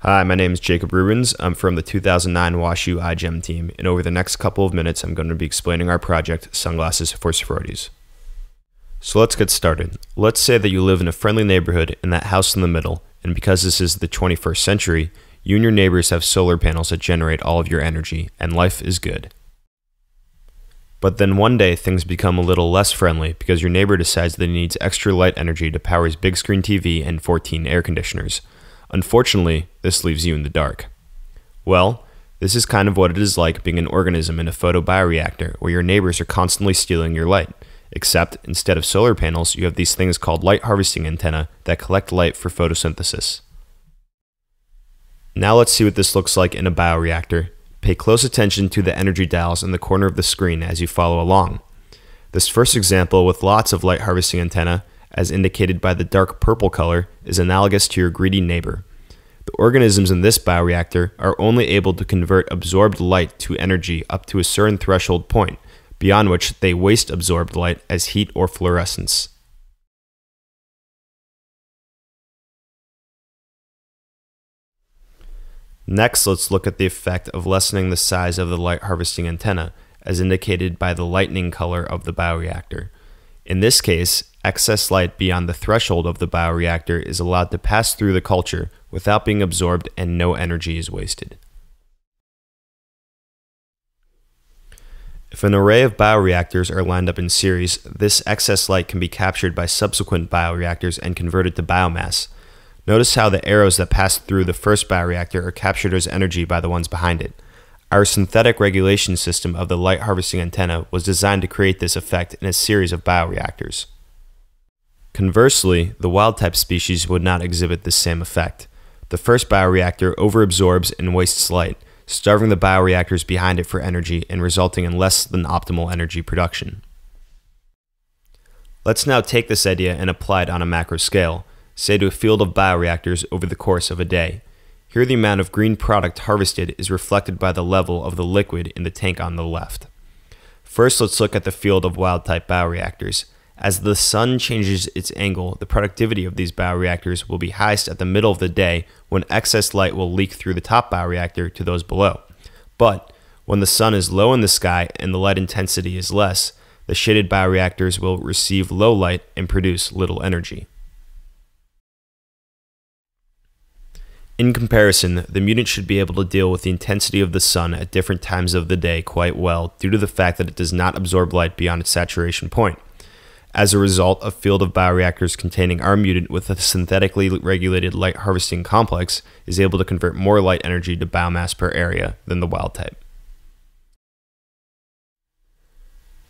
Hi, my name is Jacob Rubens. I'm from the 2009 WashU iGEM team, and over the next couple of minutes, I'm going to be explaining our project, Sunglasses for Sphaeroides. So let's get started. Let's say that you live in a friendly neighborhood in that house in the middle, and because this is the 21st century, you and your neighbors have solar panels that generate all of your energy, and life is good. But then one day, things become a little less friendly because your neighbor decides that he needs extra light energy to power his big screen TV and 14 air conditioners. Unfortunately, this leaves you in the dark. Well, this is kind of what it is like being an organism in a photobioreactor where your neighbors are constantly stealing your light, except instead of solar panels, you have these things called light harvesting antennae that collect light for photosynthesis. Now let's see what this looks like in a bioreactor. Pay close attention to the energy dials in the corner of the screen as you follow along. This first example with lots of light harvesting antennae, as indicated by the dark purple color, is analogous to your greedy neighbor. The organisms in this bioreactor are only able to convert absorbed light to energy up to a certain threshold point, beyond which they waste absorbed light as heat or fluorescence. Next, let's look at the effect of lessening the size of the light harvesting antenna, as indicated by the lightning color of the bioreactor. In this case, excess light beyond the threshold of the bioreactor is allowed to pass through the culture without being absorbed and no energy is wasted. If an array of bioreactors are lined up in series, this excess light can be captured by subsequent bioreactors and converted to biomass. Notice how the arrows that pass through the first bioreactor are captured as energy by the ones behind it. Our synthetic regulation system of the light harvesting antenna was designed to create this effect in a series of bioreactors. Conversely, the wild-type species would not exhibit this same effect. The first bioreactor overabsorbs and wastes light, starving the bioreactors behind it for energy and resulting in less than optimal energy production. Let's now take this idea and apply it on a macro scale, say to a field of bioreactors over the course of a day. Here the amount of green product harvested is reflected by the level of the liquid in the tank on the left. First, let's look at the field of wild-type bioreactors. As the sun changes its angle, the productivity of these bioreactors will be highest at the middle of the day when excess light will leak through the top bioreactor to those below. But when the sun is low in the sky and the light intensity is less, the shaded bioreactors will receive low light and produce little energy. In comparison, the mutant should be able to deal with the intensity of the sun at different times of the day quite well due to the fact that it does not absorb light beyond its saturation point. As a result, a field of bioreactors containing our mutant with a synthetically regulated light harvesting complex is able to convert more light energy to biomass per area than the wild type.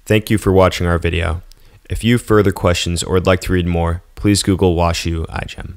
Thank you for watching our video. If you have further questions or would like to read more, please Google WashU iGEM.